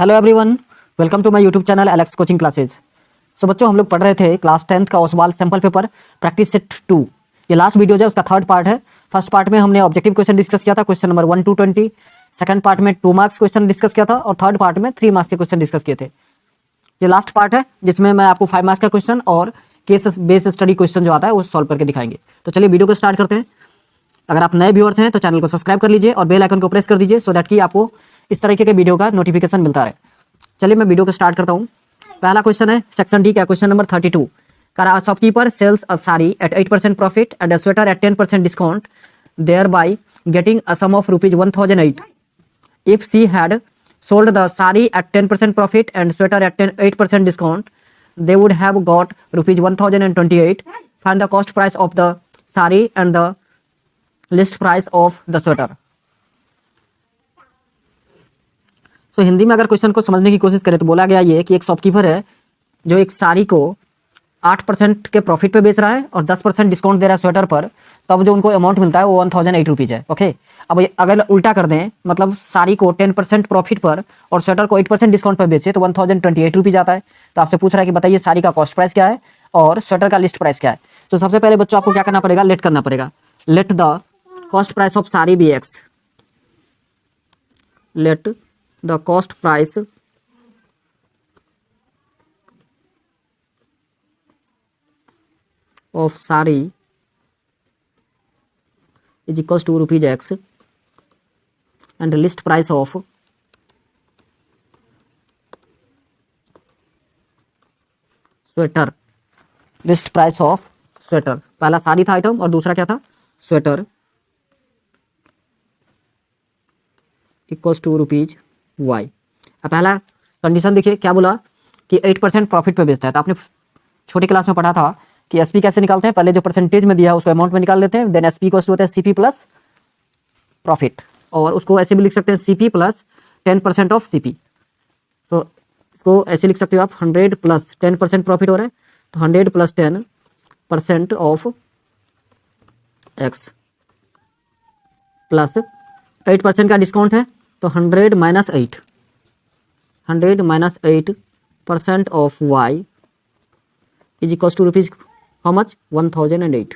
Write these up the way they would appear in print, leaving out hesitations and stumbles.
Hello everyone, welcome to my YouTube channel Alex coaching classes. So बच्चों, हम लोग पढ़ रहे थे क्लास 10th का Oswal sample paper practice set 2। ये लास्ट वीडियो है, उसका थर्ड पार्ट है। फर्स्ट पार्ट में हमने ऑब्जेक्टिव क्वेश्चन डिस्कस किया था, question number 1 to 20। Second part में 2 मार्क्स क्वेश्चन डिस्कस किया था और थर्ड पार्ट में 3 मार्क्स के क्वेश्चन डिस्कस किए थे। ये लास्ट पार्ट है जिसमें मैं आपको 5 मार्क्स का क्वेश्चन और केस बेस्ड स्टडी क्वेश्चन जो आता है वो सॉल्व करके दिखाएंगे। तो चलिए वीडियो को स्टार्ट करते हैं। अगर आप नए व्यूअर्स हैं तो चैनल को सब्सक्राइब कर लीजिए और बेल आइकन को प्रेस कर दीजिए सो दैट कि आपको इस तरीके के वीडियो का नोटिफिकेशन मिलता रहे। चलिए मैं वीडियो को स्टार्ट करता हूँ। पहला क्वेश्चन है सेक्शन डी का, क्वेश्चन नंबर 32। करा shopkeeper sells a sari at 8% profit and a sweater at 10% discount, thereby getting a sum of ₹1008। If she had sold the sari at 10% profit and sweater at 8% discount, they would have got ₹1028. Find the cost price of the sari and the list price of the sweater. तो हिंदी में अगर question को समझने की कोशिश करें तो बोला गया ये कि एक शॉपकीपर है जो एक साड़ी को 8% के प्रॉफिट पे बेच रहा है और 10% डिस्काउंट दे रहा है स्वेटर पर, तब जो उनको अमाउंट मिलता है वो 1008 है। ओके, अब अगर उल्टा कर दें, मतलब साड़ी को 10% प्रॉफिट पर और स्वेटर को 8% डिस्काउंट पर बेचे तो 1028 आता है। तो आपसे पूछ रहा है कि बताइए साड़ी का कॉस्ट प्राइस क्या है और स्वेटर का लिस्ट प्राइस क्या है। तो सबसे पहले बच्चों आपको क्या करना पड़ेगा, लेट करना पड़ेगा। Let the cost price of sari be x. Let the cost price of sari is equals to ₹X and list price of sweater. List price of sweater, पहला साड़ी था आइटम और दूसरा क्या था, स्वेटर, इक्वल्स टू ₹Y। अब पहला condition देखिए क्या बोला कि 8% प्रॉफिट पे बेचता है। तो आपने छोटी क्लास में पढ़ा था कि एसपी कैसे निकालते हैं, पहले जो परसेंटेज में दिया है उसको अमाउंट में निकाल लेते हैं, देन एसपी को होता है सीपी प्लस प्रॉफिट, और उसको ऐसे भी लिख सकते हैं सीपी प्लस 10% ऑफ सीपी। तो इसको ऐसे लिख सकते हो आप, 100 प्लस 10% प्रॉफिट हो रहा है तो 100 प्लस 10% ऑफ एक्स प्लस 8% का डिस्काउंट है तो 100 minus 8% of y is equals to rupees how much, 1008।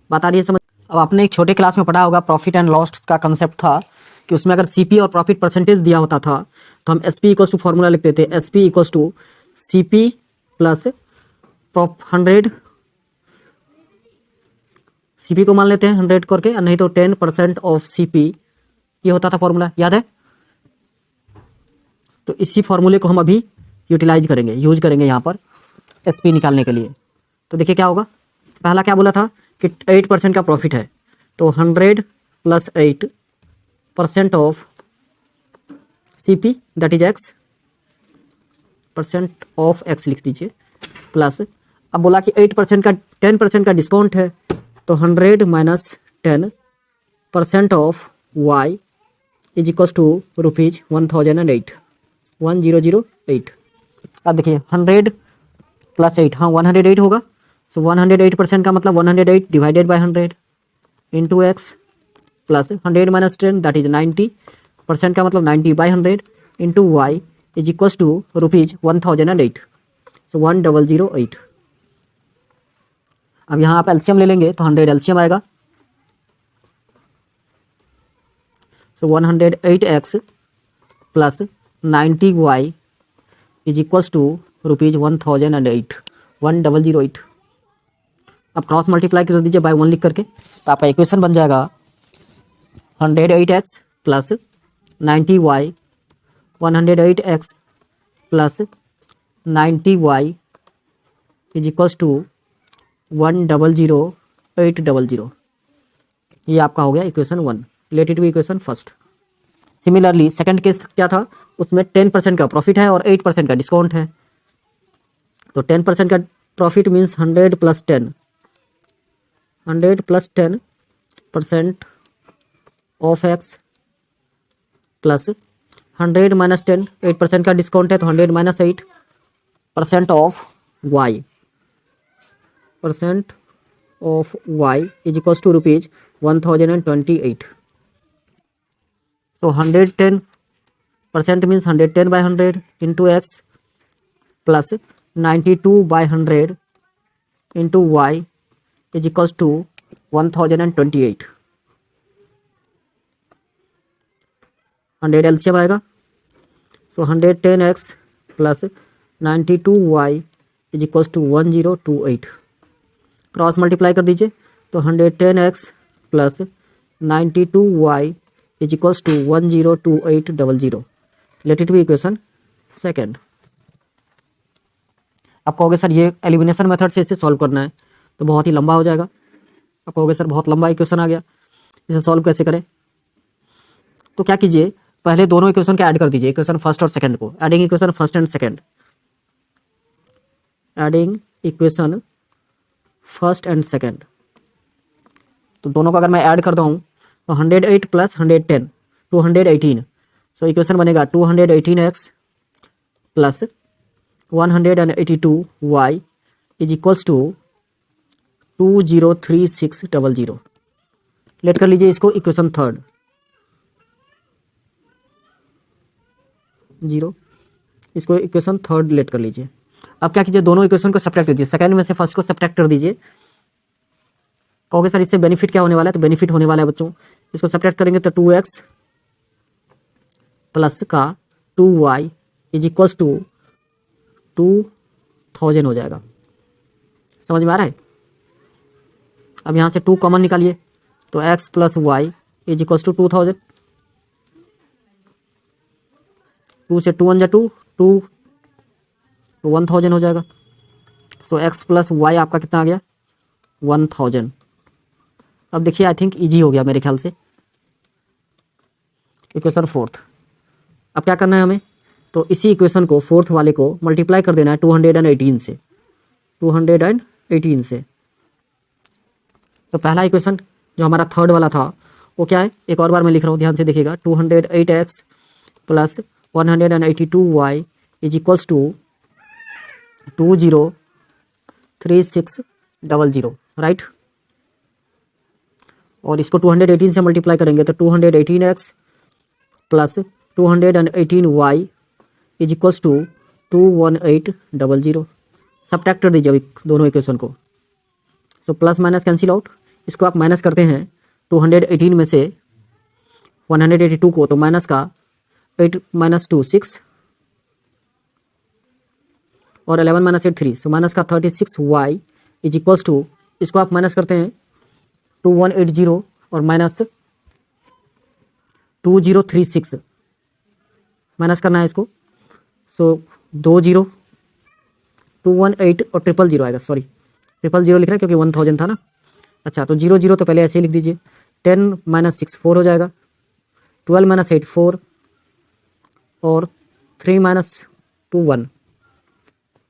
बता रही है समझ। अब आपने एक छोटे क्लास में पढ़ा होगा, प्रॉफिट एंड लॉस का कंसेप्ट था कि उसमें अगर सीपी और प्रॉफिट परसेंटेज दिया होता था तो हम एसपी इक्वल्स टू फॉर्मूला लिखते थे, SP equals to CP plus 100, CP को मान लेते हैं 100 करके, नहीं तो 10% ऑफ सीपी, ये होता था फॉर्मूला, याद है। तो इसी फॉर्मूले को हम अभी यूज करेंगे यहाँ पर एसपी निकालने के लिए। तो देखिए क्या होगा, पहला क्या बोला था कि 8% का प्रॉफिट है तो 100 plus 8% of CP that is x, percent of x लिख दीजिए, प्लस अब बोला कि 8% का 10% का डिस्काउंट है तो 100 minus 10% of y is equals to ₹1008। अब देखिए 100 प्लस 8, हाँ 108 होगा। सो 108% का मतलब 108 divided by 100 into x plus 100 minus 10 that is 90% का मतलब 90 by 100 into y is equals to ₹1008। So 1008। अब यहाँ आप एलसीएम ले लेंगे तो 100 एलसीएम आएगा। So 108x plus 90y is equals to ₹1008। अब क्रॉस मल्टीप्लाई कर दीजिए बाय 1 लिख करके, तो आपका इक्वेशन बन जाएगा 108x plus 90y, 108x plus 90y is equals to 100800। ये आपका हो गया equation 1 related to equation first. Similarly second case क्या था, उसमें 10% का प्रॉफिट है और 8% का डिस्काउंट है। तो 10% का profit means 100 plus 10% of x plus 100 minus 10, 8% का डिस्काउंट है तो 100 minus 8% of y, percent of y is equals to ₹1028। So 110 percent means 110/100 into x plus 92/100 into y is equals to 1028। 100 LCM आएगा, so 110x plus 92y is equals to 1028। Cross multiply कर दीजिए तो 110x plus 92y is equals to 102800। Late it be equation second. आप कहोगे sir ये elimination method से इसे solve करना है तो बहुत ही लंबा हो जाएगा। आप कहोगे सर बहुत लंबा इक्वेशन आ गया, इसे सॉल्व कैसे करें? तो क्या कीजिए, पहले दोनों इक्वेशन को ऐड कर दीजिए, इक्वेशन फर्स्ट और सेकंड को। Adding equation first and second, adding equation first and second. तो दोनों को अगर मैं ऐड करता हूँ तो 108 प्लस 110 218। सो इक्वेशन बनेगा 218x plus 182y is equals to 203600। Let कर लीजिए इसको इक्वेशन थर्ड, 0, इसको इक्वेशन थर्ड लेट कर लीजिए। अब क्या कीजिए, दोनों इक्वेशन को सब्ट्रैक्ट कीजिए, सेकंड में से फर्स्ट को सब्ट्रैक्ट कर दीजिए। कहोगे सर इससे बेनिफिट क्या होने वाला है? तो बेनिफिट होने वाला है बच्चों, इसको सब्ट्रैक्ट करेंगे तो 2x प्लस का 2y इज इक्वल्स टू 2000 हो जाएगा। समझ में आ रहा है? अब यहाँ से 2 कॉमन निकालिए तो x plus y is equals to 2000। 2 से 2 1 जा 2 2 तो 1000 हो जाएगा। सो x प्लस वाई आपका कितना आ गया? 1000। अब देखिए आई थिंक इजी हो गया मेरे ख्याल से। इक्वेशन फोर्थ, अब क्या करना है हमें? तो इसी इक्वेशन को फोर्थ वाले को मल्टीप्लाई कर देना है 218 से, 218 से। तो पहला इक्वेशन जो हमारा थर्ड वाला था वो क्या है? एक और बार मैं लिख रहा हूँ, ध्यान से देखिएगा। 208x plus 182y is equals to 203600, right. और इसको 218 से मल्टीप्लाई करेंगे तो 218x plus 218y is equals to 21800। Subtract कर दीजिए दोनों इक्वेशन को। So plus minus cancel out, इसको आप माइनस करते हैं 218 में से 182 को, तो माइनस का 8 - 2 6 और 11 - 8 3, सो माइनस का 36y इज इक्वल्स टू, इसको आप माइनस करते हैं 2180 और माइनस 2036 माइनस करना है इसको। सो 20 218 और 000 आएगा, सॉरी 000 लिख रहे हैं क्योंकि 1000 था ना। अच्छा तो 00 तो पहले ऐसे ही लिख दीजिए। 10 - 6 4 हो जाएगा, 12 - 8 4 और 3 - 2 1,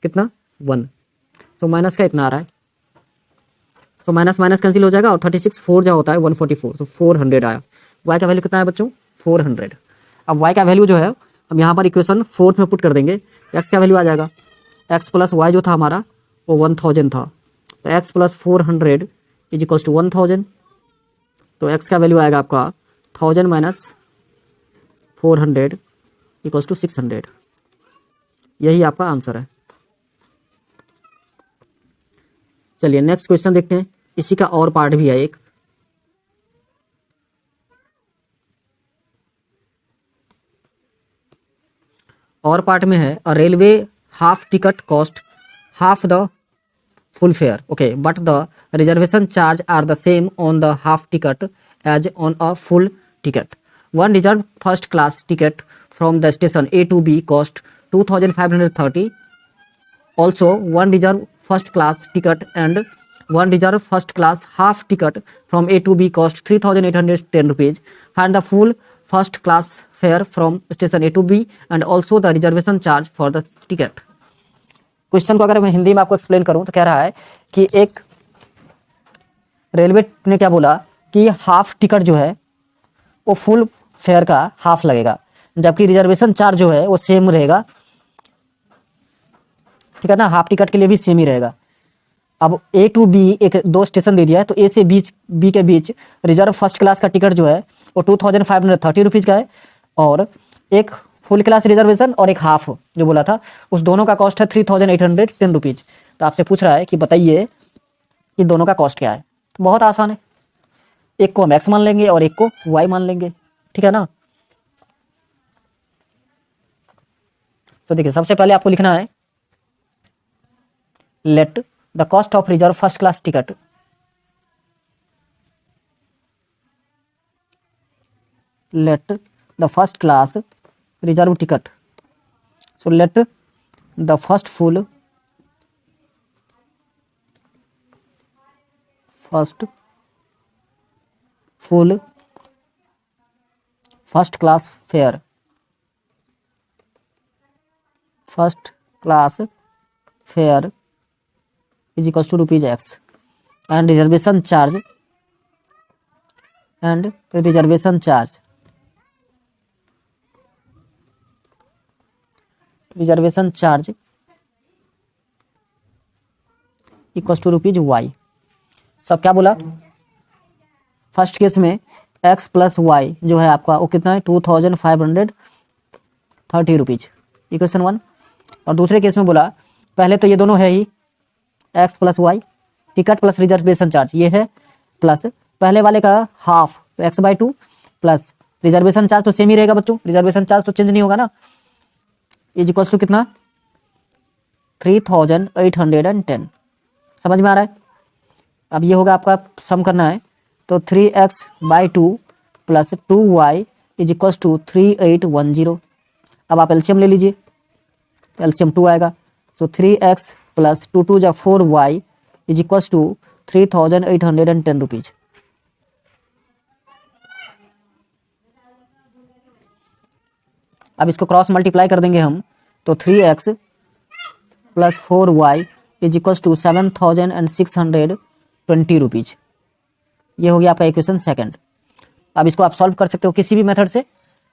कितना 1। सो माइनस का इतना आ रहा है। सो माइनस माइनस कैंसिल हो जाएगा और 36 4 जो होता है 144, तो 400 आया। y का वैल्यू कितना है बच्चों? 400। अब y का वैल्यू जो है हम यहाँ पर इक्वेशन फोर्थ में पुट कर देंगे। x का वैल्यू आ जाएगा, x प्लस वाई जो था हमारा वो 1000 था, तो x plus 400 is equals to 1000। तो x का वैल्यू आएगा आपका 1000 माइनस 400 इक्वल्स टू 600। यही आपका आंसर है। चलिए नेक्स्ट क्वेश्चन देखते हैं, इसी का और पार्ट भी है एक। और पार्ट में है a railway half ticket cost half the full fare, okay, but the reservation charge are the same on the half ticket as on a full ticket. One reserved first class ticket from the station A to B cost 2530. Also one reserved first class ticket and one reserved first class half ticket from A to B cost 3810 rupees. Find the full first class fare from station A to B and also the reservation charge for the ticket. Question को अगर मैं हिंदी में आपको explain करूं तो कह रहा है कि एक रेलवे ने क्या बोला कि हाफ टिकट जो है वो फुल फेयर का हाफ लगेगा, जबकि रिजर्वेशन चार्ज जो है वो सेम रहेगा, ठीक है ना। हाफ टिकट के लिए भी सेम ही रहेगा। अब ए टू बी एक 2 स्टेशन दे दिया है, तो ए से बी के बीच रिजर्व फर्स्ट क्लास का टिकट जो है वो 2530 रुपीज़ का है और एक फुल क्लास रिजर्वेशन और एक हाफ जो बोला था, उस दोनों का कॉस्ट है 3810 रुपीज़। तो आपसे पूछ रहा है कि बताइए कि दोनों का कॉस्ट क्या है। तो बहुत आसान है, एक को हम एक्स मान लेंगे और एक को वाई मान लेंगे, ठीक है ना। तो देखिए सबसे पहले आपको लिखना है late the cost of reserve first class ticket let the first class reserve ticket, so let the first full first class fare is equals to rupees x, and reservation charge equals to rupees y. सब क्या बोला, first case में x plus y जो है आपका वो कितना है 2530 रुपीज, इक्वेशन 1। और दूसरे केस में बोला पहले तो ये दोनों है ही x plus y, ticket plus reservation charge ये है, प्लस पहले वाले का हाफ तो x/2 प्लस रिजर्वेशन चार्ज तो सेम ही रहेगा बच्चों, रिजर्वेशन चार्ज तो चेंज नहीं होगा ना, इज इक्वल्स टू कितना 3810। समझ में आ रहा है। अब ये होगा आपका सम करना है, तो 3x/2 plus 2y is equals to 3810। अब आप एलसीएम ले लीजिए, एलसीएम 2 आएगा, सो 3x प्लस 2 2 जा 4y is equals to 3810 rupees. अब इसको क्रॉस मल्टीप्लाई कर देंगे हम, तो 3x plus 4y is equals to 7620 rupees. ये हो गया आपका इक्वेशन सेकंड। अब इसको आप सॉल्व कर सकते हो किसी भी मेथड से,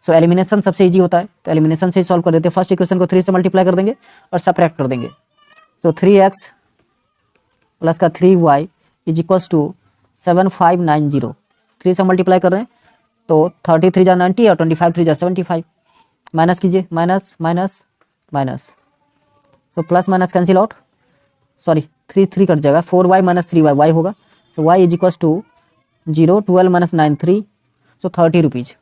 सो एलिमिनेशन सबसे इजी होता है, तो एलिमिनेशन से ही सॉल्व कर देते हैं। फर्स्ट इक्वेशन को 3 से मल्टीप्लाई कर देंगे और सब्ट्रैक्ट कर देंगे, सो 3x प्लस का 3y इज इक्वल्स टू 7590। 3 से मल्टीप्लाई कर रहे हैं तो 33 जा 90 और 25 3 जा 75, माइनस कीजिए, minus minus minus, so plus minus cancel out, sorry 3 3 cut जाएगा, 4y माइनस 3y y होगा, so y is equals to 0 12 minus 9 3, so 30 rupees.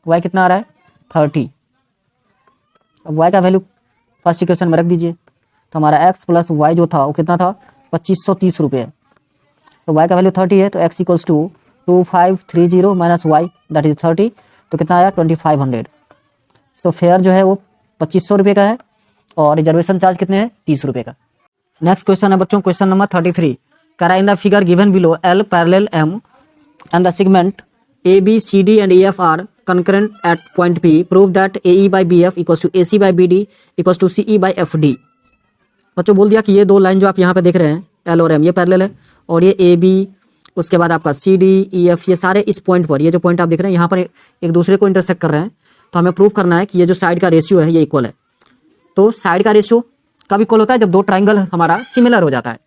y कितना आ रहा है 30। अब y का वैल्यू फर्स्ट इक्वेशन में रख दीजिए, तो हमारा x प्लस वाई जो था वो कितना था 2530 रुपये, तो y का वैल्यू 30 है, तो x equals to 2530 minus y that is 30, तो कितना आया 2500। सो फेयर जो है वो 2500 रुपये का है और रिजर्वेशन चार्ज कितने हैं 30 रुपये का। नेक्स्ट क्वेश्चन है बच्चों, क्वेश्चन नंबर 33। करा in the figure given below L parallel M and the segment AB CD and EF are concurrent at point P, prove that AE by BF equals to AC by BD equals to CE by FD। बच्चों बोल दिया कि ये दो line जो आप यहाँ पे देख रहे हैं L और M ये पैरेलल है, और ये AB उसके बाद आपका CD EF ये सारे इस पॉइंट पर, ये जो पॉइंट आप देख रहे हैं यहाँ पर एक दूसरे को इंटरसेक्ट कर रहे हैं, तो हमें प्रूव करना है कि ये जो साइड का रेशियो है ये इक्वल है। तो साइड का रेशियो कब इक्वल होता है, जब दो ट्राइंगल हमारा सिमिलर हो जाता है।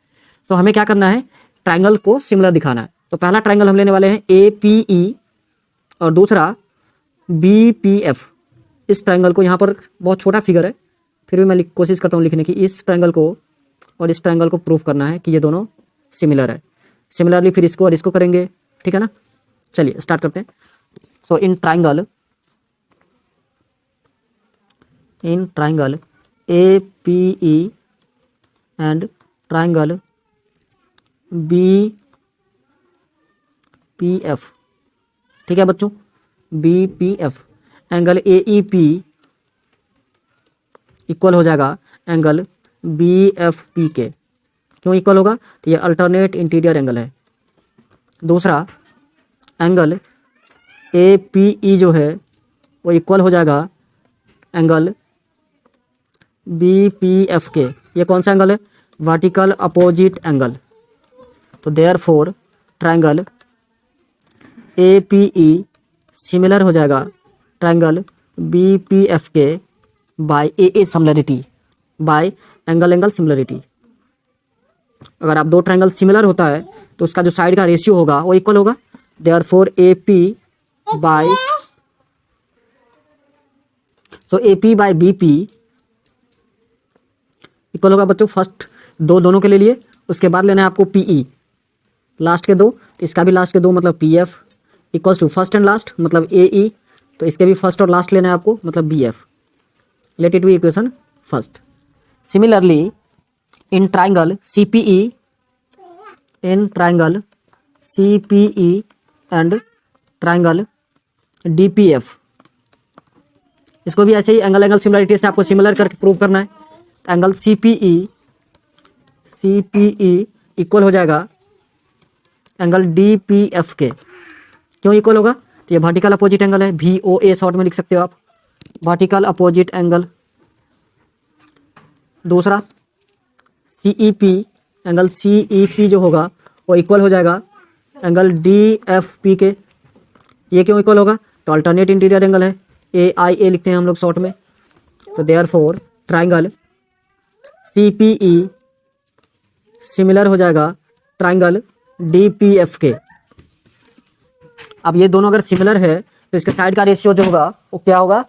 तो हमें क्या करना है, ट्राइंगल को सिमिलर दिखाना है। तो पहला ट्राइंगल हम लेने वाले हैं APE और दूसरा BPF। इस ट्राइंगल को, यहाँ पर बहुत छोटा फिगर है फिर भी मैं कोशिश करता हूँ लिखने की, इस ट्राइंगल को और इस ट्राइंगल को प्रूव करना है कि ये दोनों सिमिलर है। सिमिलरली फिर इसको और इसको करेंगे, ठीक है ना। चलिए स्टार्ट करते हैं। So in triangle APE and triangle BPF, ठीक है बच्चों, BPF एंगल AEP इक्वल हो जाएगा एंगल BFP के। क्यों इक्वल होगा, तो ये अल्टरनेट इंटीरियर एंगल है। दूसरा एंगल APE जो है वो इक्वल हो जाएगा एंगल BPF के। ये कौन सा एंगल है, वर्टिकल अपोजिट एंगल। तो देयरफॉर ट्राइंगल APE सिमिलर हो जाएगा ट्राइंगल BPF के by AA similarity, by angle similarity. अगर आप दो ट्राइंगल सिमिलर होता है तो उसका जो साइड का रेशियो होगा वो इक्वल होगा। Therefore AP by so A P by B P equal होगा बच्चों फर्स्ट दोनों के ले लिए, उसके बाद लेना है आपको पी ई लास्ट के दो, इसका भी लास्ट के दो मतलब P F equals to first and last मतलब ए ई, तो इसके भी फर्स्ट और लास्ट लेना है आपको मतलब B F. Let it be equation first. Similarly in triangle C P E, in triangle C P E and triangle D P F, इसको भी ऐसे ही एंगल एंगल सिमिलरिटी से आपको सिमिलर करके प्रूव करना है। Angle C P E equal हो जाएगा एंगल डी पी एफ के। क्यों इक्वल होगा? तो ये वर्टिकल अपोजिट एंगल है, वी ओ ए शॉर्ट में लिख सकते हो आप, वर्टिकल अपोजिट एंगल। दूसरा C E P, angle C E P जो होगा वो इक्वल हो जाएगा एंगल डी एफ पी के। ये क्यों इक्वल होगा? तो अल्टरनेट इंटीरियर एंगल है, ए आई ए लिखते हैं हम लोग शॉर्ट में, तो therefore triangle C P E similar हो जाएगा ट्राइंगल डी पी एफ के। अब ये दोनों अगर सिमिलर है तो इसके साइड का रेशियो जो होगा वो क्या होगा?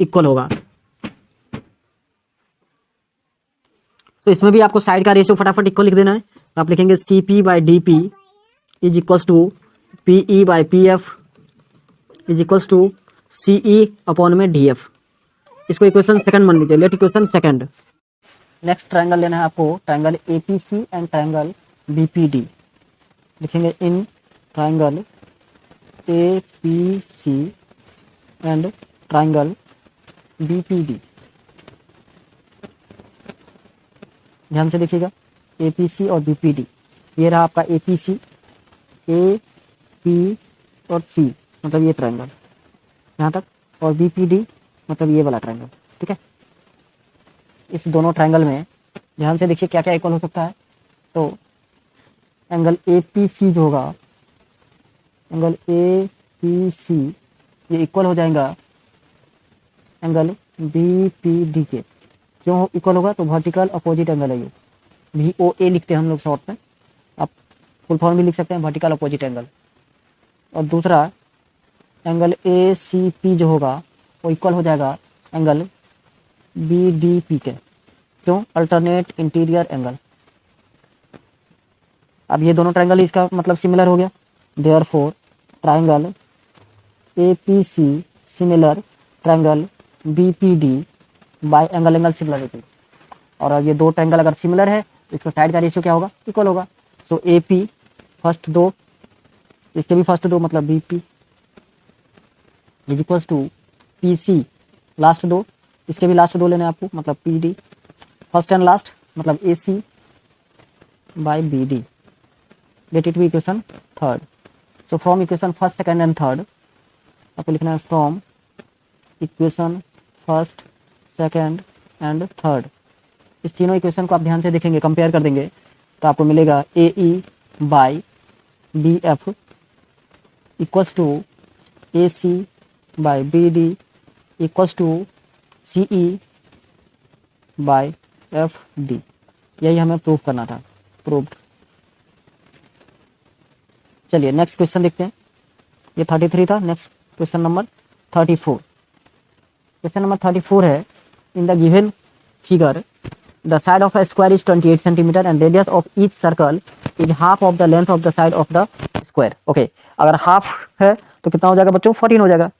इक्वल होगा। तो इसमें भी आपको साइड का रेशियो फटाफट इक्वल लिख देना है। तो आप लिखेंगे C P by D P is equals to P E by P F is equals to C E upon में डी एफ। इसको इक्वेशन सेकंड मान लीजिए। Let equation second. Next triangle लेना है आपको, triangle A P C and triangle B P D. लिखेंगे in triangle A P C and triangle B P D. ध्यान से देखिएगा, ए पी सी और बी पी डी। ये रहा आपका ए पी सी, ए पी और सी मतलब ये ट्रायंगल यहाँ तक, और बी पी डी मतलब ये वाला ट्रायंगल। ठीक है, इस दोनों ट्रायंगल में ध्यान से देखिए क्या क्या इक्वल हो सकता है। तो एंगल ए पी सी जो होगा, एंगल ए पी सी ये इक्वल हो जाएगा एंगल बी पी डी के। क्यों इक्वल होगा? तो वर्टिकल अपोजिट एंगल है ये, वी ओ ए लिखते हैं हम लोग शॉर्ट में, आप फुल फॉर्म भी लिख सकते हैं वर्टिकल अपोजिट एंगल। और दूसरा एंगल ए सी पी जो होगा वो इक्वल हो जाएगा एंगल बी डी पी के। क्यों? Alternate interior angle. अब ये दोनों ट्रायंगल इसका मतलब सिमिलर हो गया, therefore triangle A P C similar triangle B P D by angle angle similarity. और अब ये दो ट्रायंगल अगर सिमिलर है तो इसका साइड का रेशियो क्या होगा? इक्वल होगा। सो ए पी फर्स्ट दो, इसके भी फर्स्ट दो मतलब B P is equals to P C last दो, इसके भी लास्ट दो लेने हैं आपको मतलब P D. First and last मतलब A C by B D. Let it be equation third. So from equation first second and third आपको लिखना है from equation first second and third. इस तीनों इक्वेशन को आप ध्यान से देखेंगे, कंपेयर कर देंगे तो आपको मिलेगा A E by B F equals to A C by B D equals to C E by F D. यही हमें प्रूव करना था, प्रूव्ड। चलिए नेक्स्ट क्वेश्चन देखते हैं। ये 33 था, next question number 34। Question number 34 है, इन the given figure the side of a square is 28 centimetre and radius of each circle is half of the length of the side of the square. Okay, अगर half है तो कितना हो जाएगा बच्चों? 14 हो जाएगा,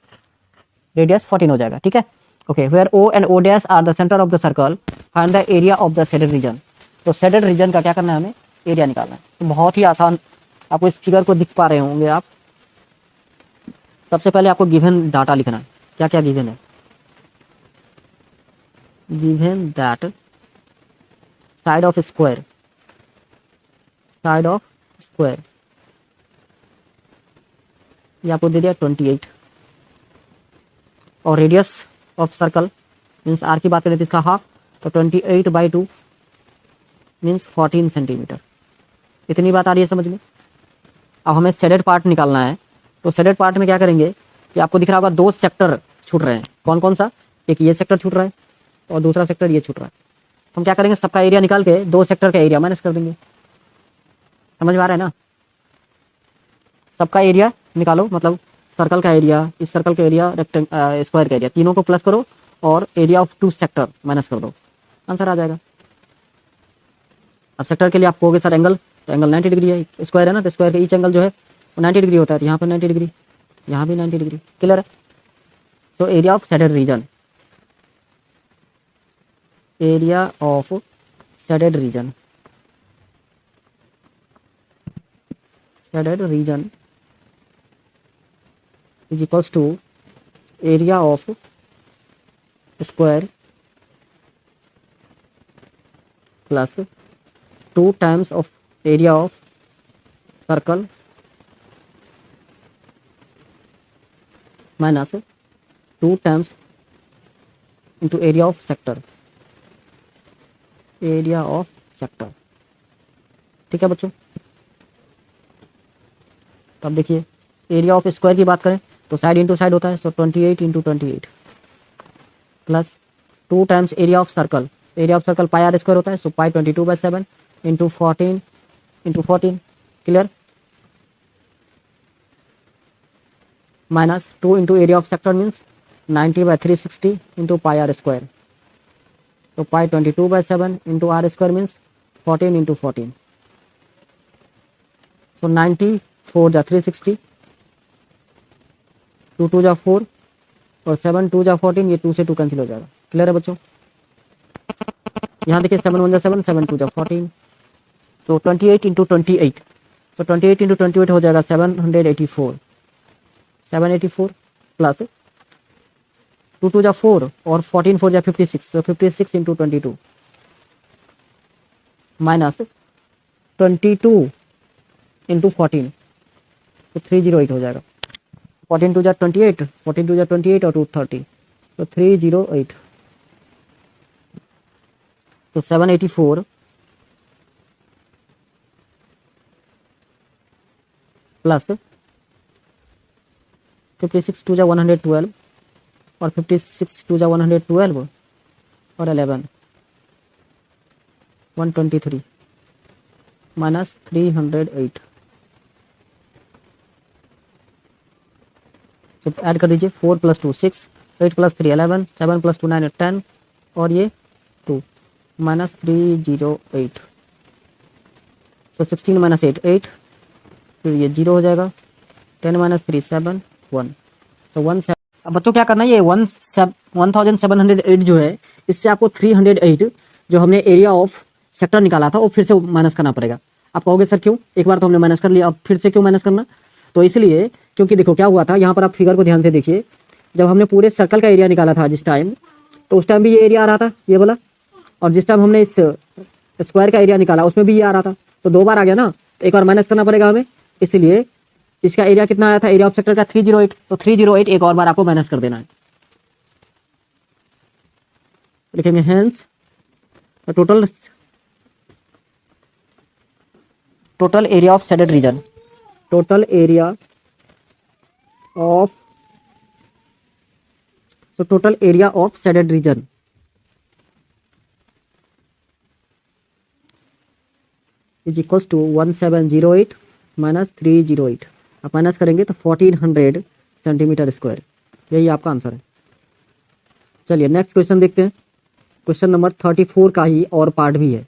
रेडियस 14 हो जाएगा। ठीक है, okay. Where O and O dash are the centre of the circle, find the area of the shaded region. तो शेडेड रीजन का क्या करना है? हमें एरिया निकालना है। तो बहुत ही आसान, आपको इस फिगर को दिख पा रहे होंगे आप। सबसे पहले आपको गिवन डाटा लिखना है। क्या क्या गिवन है? Given that side of square, side of square ये आपको दे दिया 28, और radius of circle means r की बात करें तो इसका हाफ, तो 28/2 मीन्स 14 सेंटीमीटर। इतनी बात आ रही है समझ में? अब हमें शेडेड पार्ट निकालना है। तो शेडेड पार्ट में क्या करेंगे कि आपको दिख रहा होगा दो सेक्टर छूट रहे हैं। कौन कौन सा? एक ये सेक्टर छूट रहा है और दूसरा सेक्टर ये छूट रहा है। तो हम क्या करेंगे, सबका एरिया निकाल के दो सेक्टर का एरिया माइनस कर देंगे। समझ में आ रहा है ना? सबका एरिया निकालो, मतलब सर्कल का एरिया, इस सर्कल का एरिया, स्क्वायर का एरिया, तीनों को प्लस करो और एरिया ऑफ 2 सेक्टर माइनस कर दो, आंसर आ जाएगा। अब सेक्टर के लिए आप कहोगे सर एंगल, तो एंगल 90 डिग्री है, स्क्वायर है ना, तो स्क्वायर का ईच एंगल जो है वो 90 डिग्री होता है, तो यहाँ पर 90 डिग्री, यहाँ भी 90 डिग्री, क्लियर है। तो area of shaded reason, area of shaded region, shaded reason is equals to area of square plus 2 times of area of circle minus 2 times into area of sector, area of sector, ठीक है बच्चों। तो अब देखिए area of square की बात करें तो साइड इंटू साइड होता है, so 28 into 28 plus 2 times area of circle, area of circle pi r square होता है, so pi 22/7 into 14, clear, minus 2 into area of sector means 90/360 into pi r square, तो pi 22/7 into are square means 14 into 14, so 94 जा 360, 2 2 जा 4 और 7 2 जा 14, ये 2 से 2 cancel हो जाएगा, क्लियर है बच्चों। यहाँ देखिए 7 1 जा 7, 7 2 जा 14, तो 28 इंटू 28, तो 28 इंटू 28 हो जाएगा 784, 784 प्लस 2 2 जा 4 और 14 4 जा 56, तो 56 इंटू 22 माइनस 22 इंटू 14, तो 308 हो जाएगा, 14 2 जा 28, 14 2 जा 28 और 2 30, तो 308, तो 784 प्लस 56 2 जा 112 और 56 2 जा 112 और 11 123 माइनस 308, तो ऐड कर दीजिए 4 + 2 6, 8 + 3 11, 7 + 2 9 10 और ये 2 माइनस 308, तो 16 माइनस 8 8, फिर ये 0 हो जाएगा, 10 माइनस 3 7 1, तो 1 अब बच्चों क्या करना है, ये 1708 जो है इससे आपको 308 जो हमने एरिया ऑफ सेक्टर निकाला था वो फिर से माइनस करना पड़ेगा। आप कहोगे सर क्यों, एक बार तो हमने माइनस कर लिया, अब फिर से क्यों माइनस करना, तो इसलिए क्योंकि देखो क्या हुआ था, यहाँ पर आप फिगर को ध्यान से देखिए, जब हमने पूरे सर्कल का एरिया निकाला था जिस टाइम, तो उस टाइम भी ये एरिया आ रहा था ये वाला, और जिस टाइम हमने इस स्क्वायर का एरिया निकाला उसमें भी ये आ रहा था, तो 2 बार आ गया ना, तो एक बार माइनस करना पड़ेगा हमें, इसलिए इसका एरिया कितना आया था, एरिया ऑफ सेक्टर का 308, तो 308 एक और बार आपको माइनस कर देना है, लिखेंगे hence total area of shaded reason, total area of, so total area of shaded region is equals to 1708 minus 308, आप माइनस करेंगे तो 1400 सेंटीमीटर स्क्वायर, यही आपका आंसर है। चलिए नेक्स्ट क्वेश्चन देखते हैं, क्वेश्चन नंबर 34 का ही और पार्ट भी है,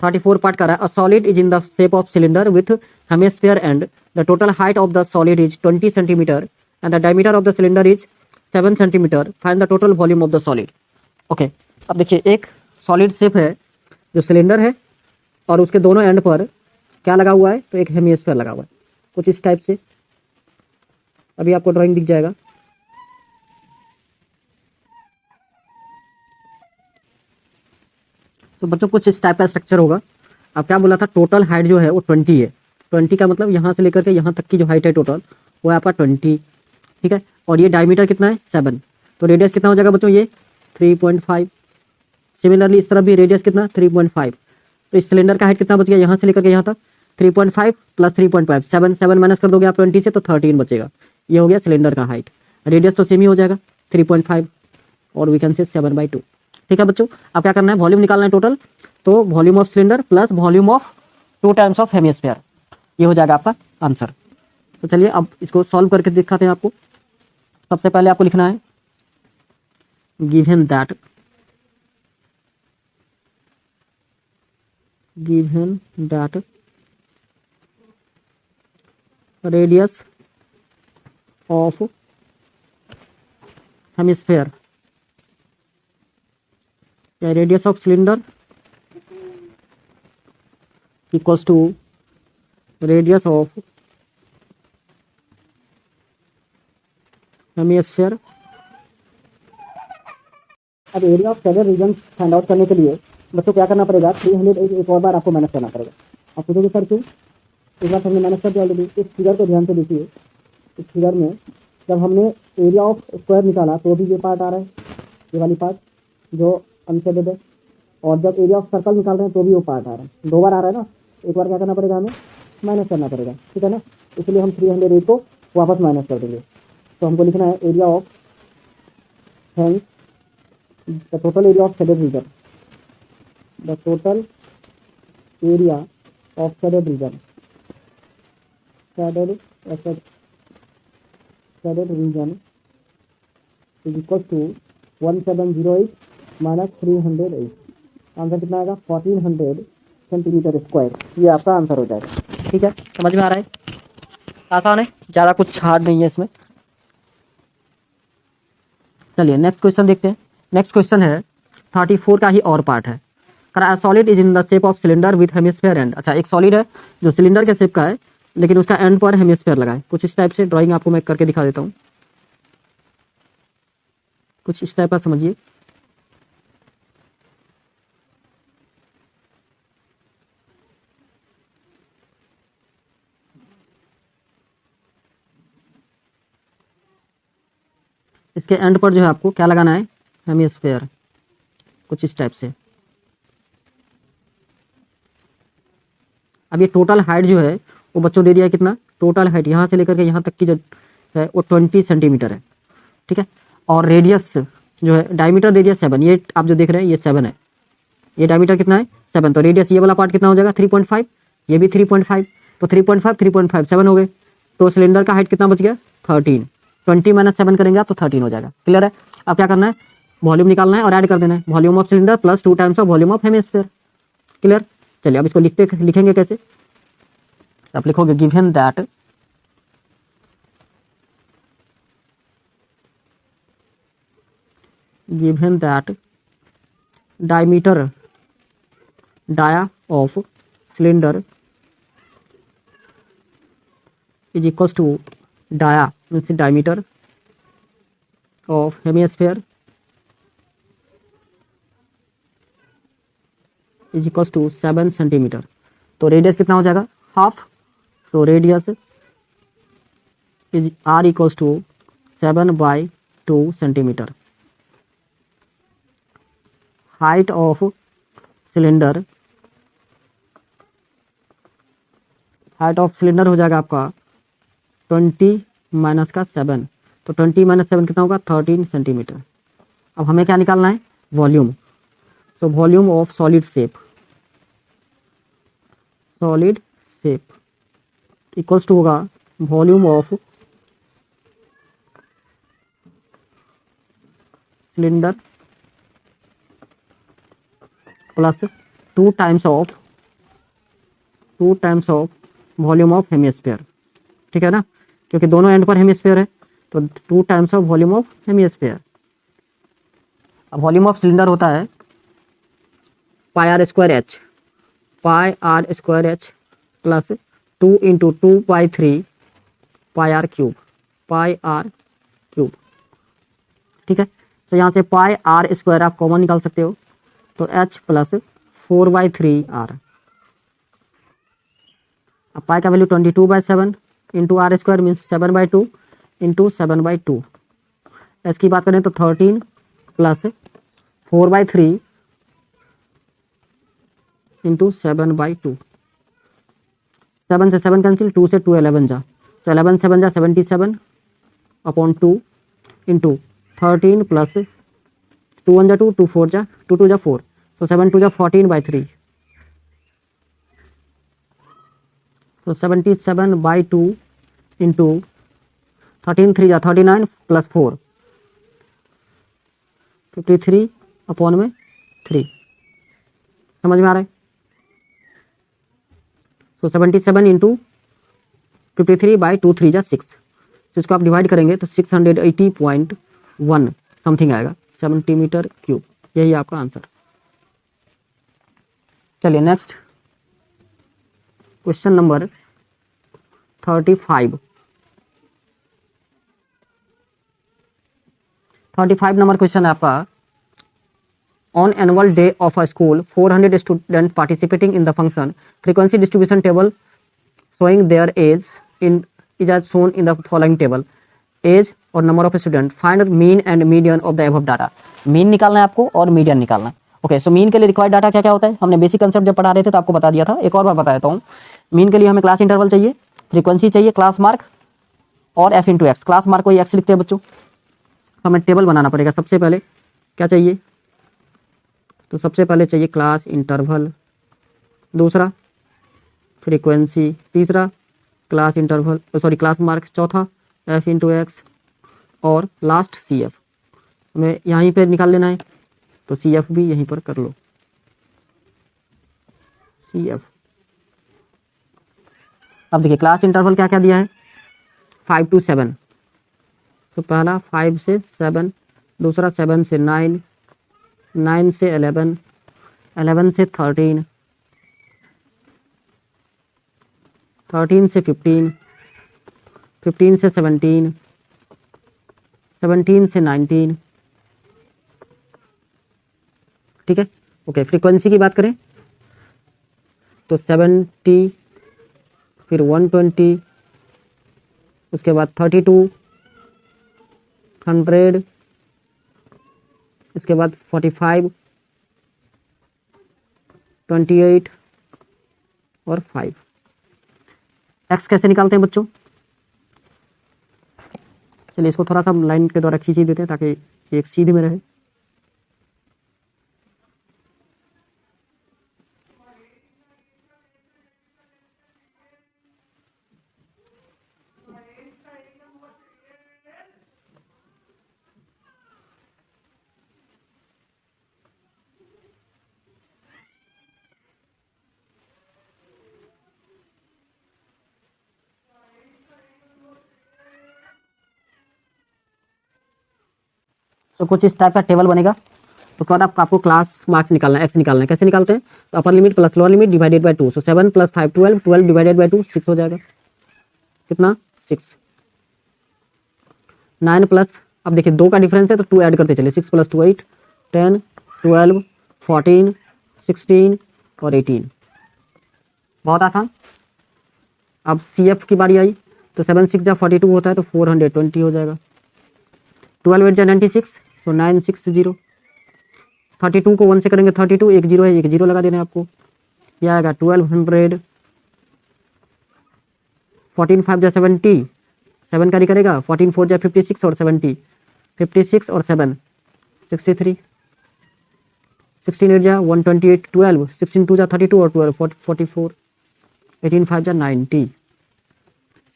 34 पार्ट का रहा है, a solid is in the shape of cylinder with hemisphere and the total height of the solid is 20 centimetre and the diameter of the cylinder is 7 cm, find the total volume of the solid। Okay अब देखिए एक solid shape है जो cylinder है और उसके दोनों and पर क्या लगा हुआ है, तो एक हेमिस्फीयर लगा हुआ है कुछ इस टाइप से, अभी आपको ड्राइंग दिख जाएगा, तो बच्चों कुछ इस टाइप का स्ट्रक्चर होगा। अब क्या बोला था, टोटल हाइट जो है वो 20 है, 20 का मतलब यहाँ से लेकर के यहाँ तक की जो हाइट है टोटल वो है आपका 20, ठीक है, और ये डायमीटर कितना है 7, तो रेडियस कितना हो जाएगा बच्चों, ये 3.5, सिमिलरली इस तरफ भी रेडियस कितना 3.5, तो इस सिलेंडर का हाइट कितना बच गया, यहाँ से लेकर के यहाँ तक 3.5 प्लस 3.5 7 माइनस कर दोगे आप 20 से, तो 13 बचेगा, ये हो गया सिलेंडर का हाइट, रेडियस तो सेम ही हो जाएगा 3.5 और वी कैन से 7/2, ठीक है बच्चों। अब क्या करना है, वॉल्यूम निकालना है टोटल, तो volume of cylinder plus volume of 2 times of hemisphere, ये हो जाएगा आपका आंसर। तो चलिए अब इसको सॉल्व करके दिखाते हैं आपको। सबसे पहले आपको लिखना है given that radius of hemisphere या radius of cylinder equals to radius of hemisphere. अब area of seven region find out करने के लिए बच्चों क्या करना पड़ेगा, 300 एक और बार आपको माइनस करना पड़ेगा। आप पूछोगे सर क्यों, एक बार हमने माइनस कर दिया ऑलरेडी। इस फिगर को ध्यान से देखिए, इस फिगर में जब हमने एरिया ऑफ स्क्वायर निकाला तो भी ये पार्ट आ रहा है, ये वाली पार्ट जो अनशेडेड है, और जब एरिया ऑफ सर्कल निकाल रहे हैं तो भी वो पार्ट आ रहा है, दो बार आ रहा है ना। एक बार क्या करना पड़ेगा, हमें माइनस करना पड़ेगा, ठीक है ना। इसलिए हम 308 को वापस माइनस कर देंगे। तो हमको लिखना है area of hence the total area of shaded region, the total area of shaded region, shaded region is equal to 1708 minus 308। Answer कितना आएगा, 1400 सेंटीमीटर स्क्वायर। ये आपका आंसर हो जाएगा, ठीक है। समझ में आ रहा है, आसान है, ज़्यादा कुछ हार्ड नहीं है इसमें। चलिए नेक्स्ट क्वेश्चन देखते हैं। नेक्स्ट क्वेश्चन है 34 का ही और पार्ट है। Solid is in the shape of cylinder with hemisphere and. अच्छा, एक सॉलिड है जो सिलेंडर के शेप का है लेकिन उसका एंड पर हेमिस्फेयर लगा है। कुछ इस टाइप से ड्राइंग आपको मैं करके दिखा देता हूँ, कुछ इस टाइप का समझिए। इसके एंड पर जो है आपको क्या लगाना है, हेमिस्फेयर, कुछ इस टाइप से। अब ये टोटल हाइट जो है वो बच्चों दे दिया है कितना, टोटल हाइट यहाँ से लेकर के यहाँ तक की जो है वो 20 सेंटीमीटर है, ठीक है। और रेडियस जो है, डायमीटर दे दिया 7, ये आप जो देख रहे हैं ये 7 है, ये डायमीटर कितना है 7। तो रेडियस ये वाला पार्ट कितना हो जाएगा 3.5, ये भी 3.5, तो 3.5 3.5 7 हो गए। तो सिलेंडर का हाइट कितना बच गया 13, 20 माइनस 7 करेंगे आप तो 13 हो जाएगा। क्लियर है। अब क्या करना है, वॉल्यूम निकालना है और ऐड कर देना है, volume of cylinder plus 2 times of volume of hemisphere. Clear. चलिए अब इसको लिखेंगे कैसे, आप लिखोगे given that diameter dia of cylinder is equals to dia means diameter of hemisphere is equals to 7 centimetre. तो रेडियस कितना हो जाएगा half, so radius is R equals to 7/2 centimetre. Height of cylinder, height of cylinder हो जाएगा आपका 20 minus का 7, तो 20 minus 7 कितना होगा 13 सेंटीमीटर। अब हमें क्या निकालना है, volume. So volume of solid shape equals to होगा volume of cylinder plus 2 times of volume of hemisphere. ठीक है ना, क्योंकि दोनों एंड पर हेमिस्फीयर है तो 2 times of volume of hemisphere. अब वॉल्यूम ऑफ सिलेंडर होता है pi r square h plus 2 into 2/3 pi r cube. ठीक है, तो यहाँ से पाई आर स्क्वायर आप कॉमन निकाल सकते हो, तो एच प्लस 4/3 आर। अब पाई का value 22/7 into are square means 7/2 into 7/2। H की बात करें तो 13 प्लस 4/3 इंटू 7/2। 7 से 7 कैंसिल, 2 से 2 11 जा, तो 11 7 जा 77/2 इंटू 13 प्लस 2 1 जा 2, 2 4 जा 2 2 जा 4, तो 7 2 जा 14/3, तो 77/2 इंटू 13 3 या 39 प्लस 4 53 अपॉन में 3। समझ में आ रहा है? तो 77 इंटू 53/2 3 जा 6। इसको आप डिवाइड करेंगे तो 680.1 समथिंग आएगा सेंटीमीटर क्यूब। यही आपका आंसर। चलिए next question number 35। 35 number question है आपका। On annual day of a school 400 student participating in the function frequency distribution table showing their age is as shown in the following table. Age और number of student. Find mean and median of the above data. Mean निकालना है आपको और median निकालना है। Okay, so mean के लिए required data क्या क्या होता है हमने बेसिक कंसेप्ट जब पढ़ा रहे थे तो आपको बता दिया था। एक और बार बता देता हूँ। मीन के लिए हमें क्लास इंटरवल चाहिए, फ्रीक्वेंसी चाहिए, क्लास मार्क और F into x. Class mark को एक्स लिखते हैं बच्चों। तो हमें टेबल बनाना पड़ेगा। सबसे पहले क्या चाहिए? तो सबसे पहले चाहिए क्लास इंटरवल, दूसरा फ्रीक्वेंसी, तीसरा class interval sorry class mark, चौथा एफ इंटू एक्स और लास्ट सी एफ। हमें यहीं पे निकाल लेना है तो सी एफ भी यहीं पर कर लो। C F. अब देखिए क्लास इंटरवल क्या क्या दिया है? 5 to 7। तो पहला 5 से 7, दूसरा 7 से 9, 9 से 11, 11 से 13, 13 से 15, 15 से 17, 17 से 19। ठीक है, ओके। फ्रीक्वेंसी की बात करें तो 70, फिर 120, उसके बाद 32, 100, इसके बाद 45, 28 और 5। एक्स कैसे निकालते हैं बच्चों? चलिए इसको थोड़ा सा लाइन के द्वारा खींच ही देते हैं ताकि एक सीधे में रहे। तो कुछ इस टाइप का टेबल बनेगा। उसके बाद आपको क्लास मार्क्स निकालना है, एक्स निकालना है। कैसे निकालते हैं? तो upper limit plus lower limit divided by 2। So 7 + 5 12, 12 divided by 2 6 हो जाएगा। कितना? 6। 9 प्लस, अब देखिए 2 का डिफरेंस है तो 2 ऐड करते चलिए। 6 + 2 8, 10 12 14 16 और 18। बहुत आसान। अब सी एफ की बारी आई तो 7 6 जा 42 होता है तो 420 हो जाएगा। 12 8 जा 96, सो 960। 32 को 1 से करेंगे 32, एक जीरो है, एक जीरो लगा देना है आपको। यह आएगा 1200। 14 5 जा 70, 7 कैरी करेगा। 14 4 जा 56 और 70, 56 और 7 63। 16 8 जा 128, 12 16 2 जा 32 और 12 44। 18 5 जा 90।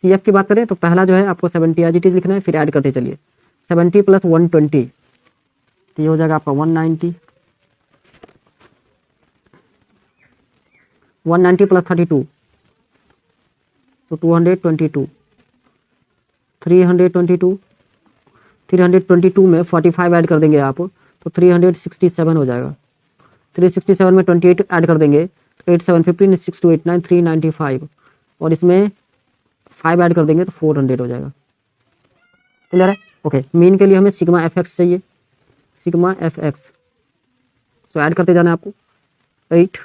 सी एफ की बात करें तो पहला जो है आपको 70 एज इट इज लिखना है, फिर ऐड करते चलिए। 70 + 120 तो ये हो जाएगा आपका 190। 190 + 32 तो 222। 322, 322 में 45 ऐड कर देंगे आप तो 367 हो जाएगा। 367 में 28 ऐड कर देंगे तो 8 7 15 6 2 8 9 395 और इसमें 5 ऐड कर देंगे तो 400 हो जाएगा। क्लियर है? ओके। मीन के लिए हमें सिग्मा एफ एक्स चाहिए। सिग्मा एफ एक्स तो ऐड करते जाना है आपको। 8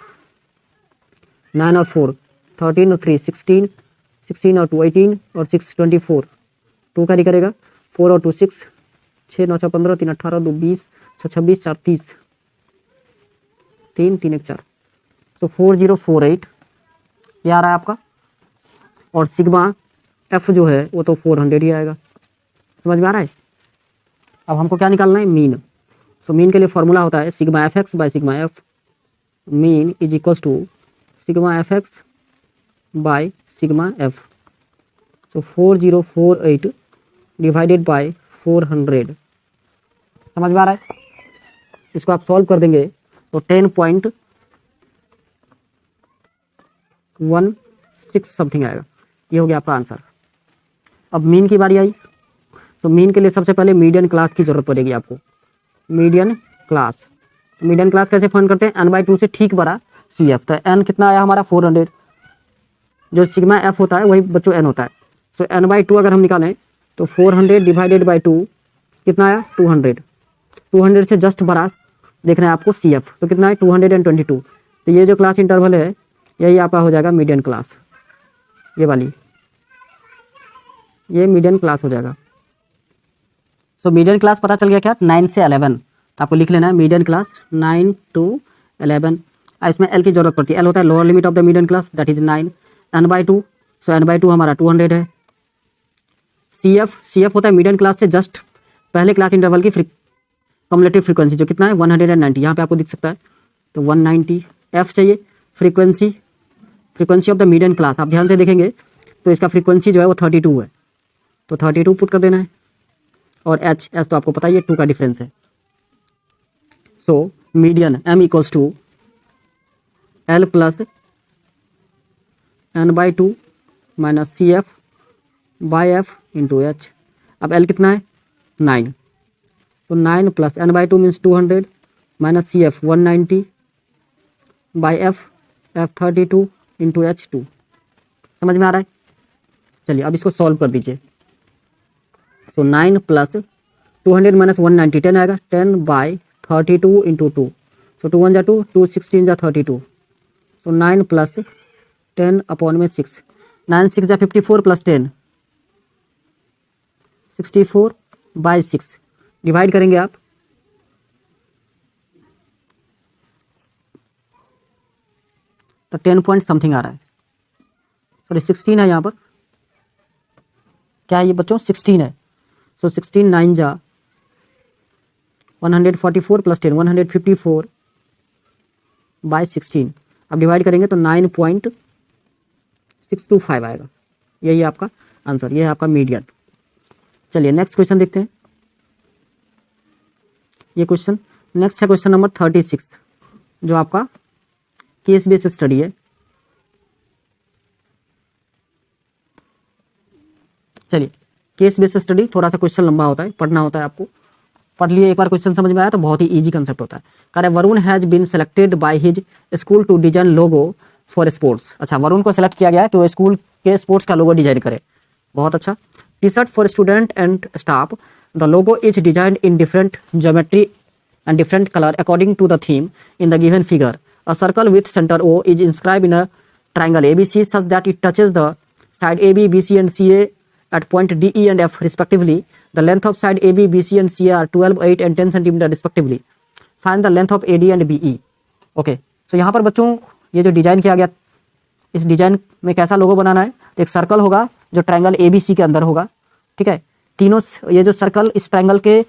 9 और 4 13 और 3 16, 16 और 2 18 और 6 24। 2 कैरी करेगा। 4 और 2 6, 6 9 15 3 18 2 20 6 26 4 30, 3 3 1 4। तो 4048 ये आ रहा है आपका। और सिग्मा एफ जो है वो तो 400 ही आएगा। समझ में आ रहा है? अब हमको क्या निकालना है? मीन। सो मीन के लिए फॉर्मूला होता है sigma F X by sigma F. Mean is equals to sigma F X by sigma F. So 4048 divided by 400, समझ में आ रहा है? इसको आप सॉल्व कर देंगे तो 10.16 समथिंग आएगा। ये हो गया आपका आंसर। अब मीन की बारी आई। तो मीन के लिए सबसे पहले मीडियन क्लास की जरूरत पड़ेगी आपको। मीडियन क्लास, मीडियन क्लास कैसे फाइंड करते हैं? n/2 से ठीक बड़ा CF। तो n कितना आया हमारा 400, जो सिग्मा f होता है वही बच्चों n होता है। सो n/2 अगर हम निकालें तो 400 डिवाइडेड बाई 2 कितना आया 200। 200 से जस्ट बड़ा देखना है आपको CF, तो कितना है 222। तो ये जो क्लास इंटरवल है यही आपका हो जाएगा मीडियन क्लास, ये वाली, ये मीडियन क्लास हो जाएगा। सो मीडियन क्लास पता चल गया क्या? 9 से 11 आपको लिख लेना है मीडियन क्लास 9 to 11। इसमें L की जरूरत पड़ती है। L होता है lower limit of the median class, that is 9। n/2, so n/2 हमारा 200 है। CF होता है मीडियन क्लास से जस्ट पहले क्लास इंटरवल की कम्युलेटिव फ्रीक्वेंसी, जो कितना है 190, यहाँ पे आपको दिख सकता है, तो 190। F चाहिए frequency of the median class. आप ध्यान से देखेंगे तो इसका फ्रीक्वेंसी जो है वो 32 है, तो 32 पुट कर देना है। और H तो आपको पता ही है 2 का डिफरेंस है। So median M equals to L plus n/2 minus CF by F into H। अब L कितना है 9, तो 9 plus n/2 means 200 minus CF 190 by F 32 into H2। समझ में आ रहा है? चलिए अब इसको सॉल्व कर दीजिए। सो 9 प्लस 200 माइनस 190 10 आएगा, 10 बाई 32 इंटू 2, सो 2 1 जा 2, 2 16 जा 32। सो 9 प्लस 10 अपॉन में 6, 9 6 जा 54 प्लस 10 64 बाई 6, डिवाइड करेंगे आप तो 10 पॉइंट समथिंग आ रहा है। सॉरी 16 है यहाँ पर, क्या है ये बच्चों 16 है। सो 16 9 जा 144 प्लस 10 154 बाई 16। अब डिवाइड करेंगे तो 9.625 आएगा। यही आपका आंसर, ये है आपका मीडियन। चलिए नेक्स्ट क्वेश्चन देखते हैं। ये क्वेश्चन नेक्स्ट है क्वेश्चन नंबर 36, जो आपका केस बेस्ड स्टडी है। चलिए केस बेस्ड स्टडी थोड़ा सा क्वेश्चन लंबा होता है, पढ़ना होता है आपको। पढ़ लिए एक बार क्वेश्चन समझ में आया तो बहुत ही इजी कंसेप्ट होता है। कह रहे Varun has been selected by his school to design logo for sports. अच्छा, वरुण को सेलेक्ट किया गया है कि वो स्कूल के स्पोर्ट्स का लोगो डिजाइन करे। बहुत अच्छा। T shirt for student and staff, the logo is designed in different geometry and different colour according to the theme in the given figure. A circle with centre O is inscribe in a triangle ABC such that it touches the side AB, BC and CA at point DE and F respectively. The length of side AB, BC and CA are 12, 8 and 10 cm respectively. Find the length of AD and BE. Okay, so यहाँ पर बच्चों ये जो design किया गया, इस design में कैसा लोगो बनाना है? तो एक सर्कल होगा जो ट्रायंगल ABC के अंदर होगा, ठीक है। तीनों ये जो सर्कल इस ट्रायंगल के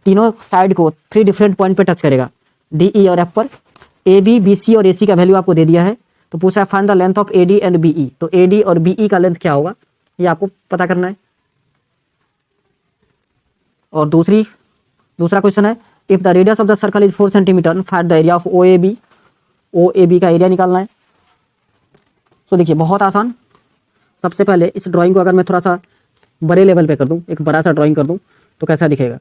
तीनों साइड को 3 डिफरेंट पॉइंट पे टच करेगा, DE और F पर। AB, BC और AC का वैल्यू आपको दे दिया है, तो पूछा है find the length of AD and BE। तो AD और BE का लेंथ क्या होगा ये आपको पता करना है। और दूसरा क्वेश्चन है, if the radius of the circle is 4 centimetre find the area of OAB। OAB का एरिया निकालना है। तो देखिए बहुत आसान। सबसे पहले इस ड्राइंग को अगर मैं थोड़ा सा बड़े लेवल पे कर दूं, एक बड़ा सा ड्राइंग कर दूं, तो कैसा दिखेगा?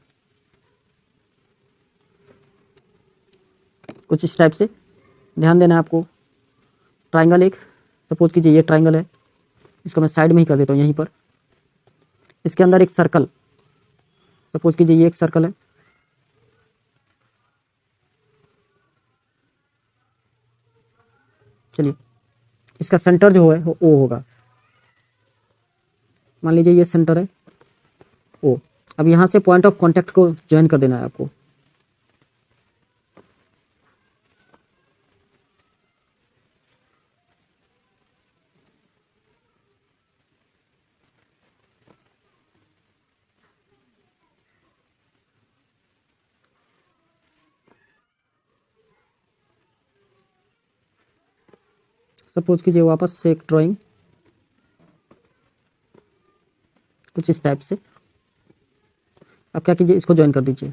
कुछ इस टाइप से। ध्यान देना है आपको। ट्राइंगल एक सपोज कीजिए ये ट्राइंगल है, इसको मैं साइड में ही कर देता हूँ यहीं पर। इसके अंदर एक सर्कल, सपोज कीजिए ये एक सर्कल है, चलिए इसका सेंटर जो है वो O होगा। मान लीजिए ये सेंटर है O। अब यहाँ से पॉइंट ऑफ कांटेक्ट को ज्वाइन कर देना है आपको। सपोज कीजिए वापस से एक ड्राइंग, कुछ इस टाइप से। अब क्या कीजिए, इसको ज्वाइन कर दीजिए।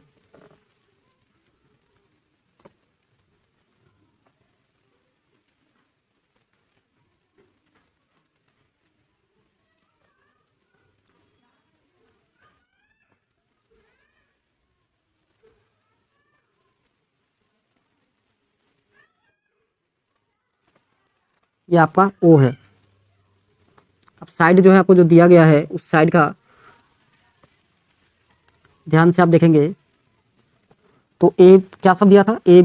ये आपका ओ है। अब साइड जो है आपको जो दिया गया है उस साइड का ध्यान से आप देखेंगे तो ए क्या सब दिया था, ए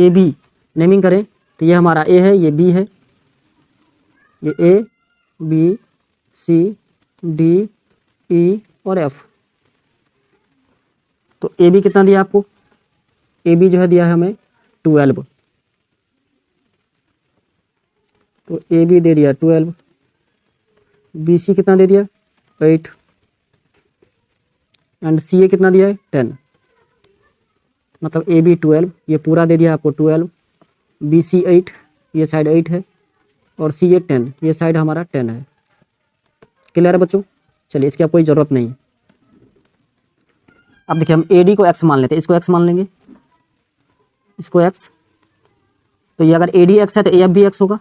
बी नेमिंग करें तो ये हमारा ए है, ये बी है, ये ए बी सी डी ई और एफ। तो ए बी कितना दिया आपको, ए बी जो है दिया है हमें 12। तो ए बी दे दिया 12, बी सी कितना दे दिया 8 एंड सी ए कितना दिया है 10। मतलब ए बी 12, ये पूरा दे दिया आपको 12, बी सी 8, ये साइड 8 है, और सी ए 10, ये साइड हमारा 10 है। क्लियर है बच्चों? चलिए इसकी अब कोई ज़रूरत नहीं। अब देखिए हम ए डी को एक्स मान लेते हैं, इसको एक्स मान लेंगे, इसको एक्स। तो ये अगर ए डी एक्स है तो ए एफ भी एक्स होगा,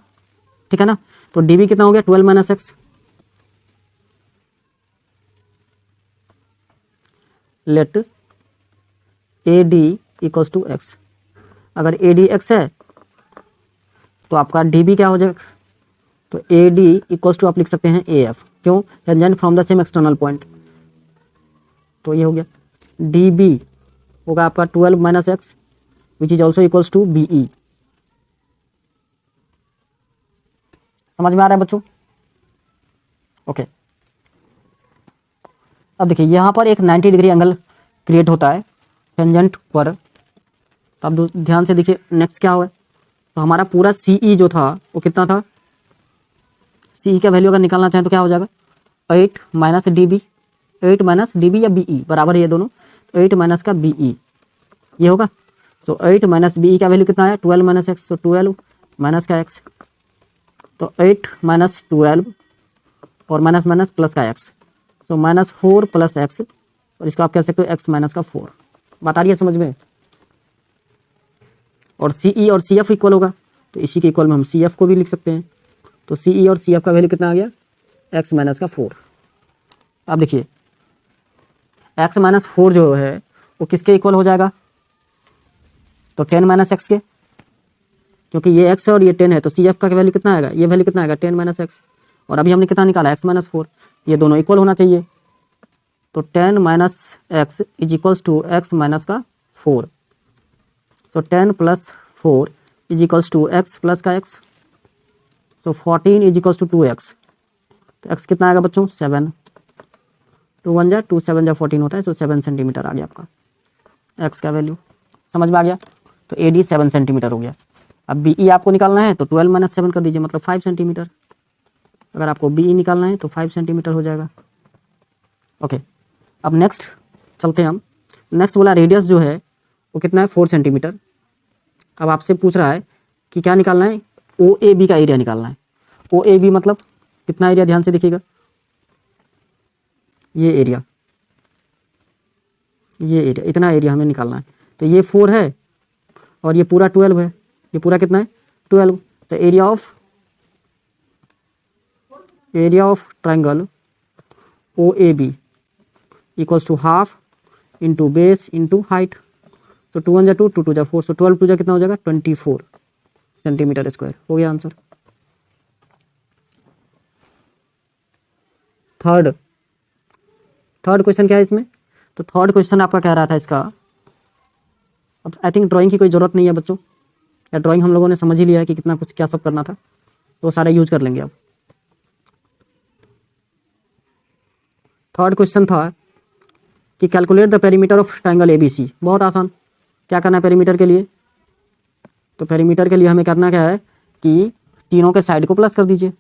ठीक है ना। तो डी बी कितना हो गया 12 minus X. Let A D equals to X. अगर ए डी एक्स है तो आपका डी बी क्या हो जाएगा, तो ए डी इक्वल्स टू आप लिख सकते हैं ए एफ। क्यों, tangent from the same external point. तो ये हो गया डी बी होगा आपका 12 minus X which is also equals to B E. समझ में आ रहा है बच्चों? ओके। अब देखिए यहाँ पर एक 90 डिग्री एंगल क्रिएट होता है टेंजेंट पर। तो अब ध्यान से देखिए नेक्स्ट क्या हुआ। तो हमारा पूरा सी ई जो था वो कितना था, सी ई का वैल्यू अगर निकालना चाहें तो क्या हो जाएगा 8 minus D B, 8 minus D B या बी ई बराबर है ये दोनों, तो 8 माइनस का बी ई ये होगा। सो 8 माइनस बी ई का वैल्यू कितना है 12 माइनस एक्स, तो 12 माइनस का एक्स, तो 8 माइनस 12 और माइनस माइनस प्लस का x, so minus 4 plus x, और इसको आप कह सकते हो एक्स माइनस का 4। बात आ रही है समझ में? और सी ई और सी एफ इक्वल होगा, तो इसी के इक्वल में हम सी एफ को भी लिख सकते हैं। तो सी ई और सी एफ का वैल्यू कितना आ गया एक्स माइनस का 4। अब देखिए एक्स माइनस 4 जो है वो किसके इक्वल हो जाएगा, तो 10 माइनस एक्स के, क्योंकि ये एक्स है और ये 10 है, तो सी एफ का वैल्यू कितना आएगा, ये वैल्यू कितना आएगा 10 माइनस एक्स। और अभी हमने कितना निकाला एक्स माइनस 4, ये दोनों इक्वल होना चाहिए। तो 10 minus x is equals to x minus का 4। So 10 plus 4 is equals to x plus का x, so 14 is equals to 2x। तो एक्स कितना आएगा बच्चों 7, 2 1 जा 2 7 जा 14 होता है, सो 7 सेंटीमीटर आ गया आपका एक्स का वैल्यू। समझ में आ गया? तो ए डी 7 सेंटीमीटर हो गया। अब बी ई आपको निकालना है तो 12 माइनस 7 कर दीजिए, मतलब 5 सेंटीमीटर। अगर आपको बी ई निकालना है तो 5 सेंटीमीटर हो जाएगा। ओके। अब नेक्स्ट चलते हैं हम। नेक्स्ट बोला रेडियस जो है वो कितना है 4 सेंटीमीटर। अब आपसे पूछ रहा है कि क्या निकालना है, ओ ए बी का एरिया निकालना है। ओ ए बी मतलब कितना एरिया, ध्यान से देखिएगा, ये एरिया इतना एरिया हमें निकालना है। तो ये 4 है और ये पूरा 12 है, ये पूरा कितना है 12। तो area of triangle O A B equals to half into base into height. तो 2 1 जा 2 2 2 जा 4, सो 12 2 जा कितना हो जाएगा 24 सेंटीमीटर स्क्वायर। हो गया आंसर। थर्ड क्वेश्चन क्या है इसमें, तो थर्ड क्वेश्चन आपका कह रहा था इसका, अब आई थिंक ड्राइंग की कोई ज़रूरत नहीं है बच्चों, या ड्राइंग हम लोगों ने समझ ही लिया है कि कितना कुछ क्या सब करना था, तो सारा यूज कर लेंगे अब। थर्ड क्वेश्चन था कि calculate the perimeter of triangle A B C. बहुत आसान, क्या करना है पेरीमीटर के लिए, तो पेरीमीटर के लिए हमें करना क्या है कि तीनों के साइड को प्लस कर दीजिए।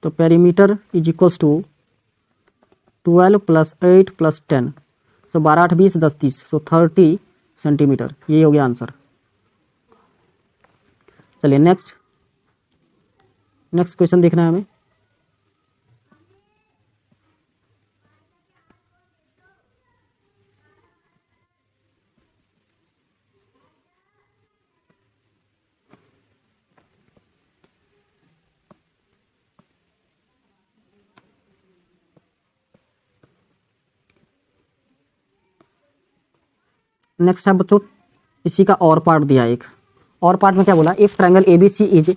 तो perimeter is equals to 12 plus 8 plus 10, so 12 8 20 10 30, so 30 centimetre. ये हो गया आंसर। चलिए नेक्स्ट क्वेश्चन देखना है हमें। नेक्स्ट है बच्चों, इसी का और पार्ट दिया एक और पार्ट में क्या बोला, if triangle ABC is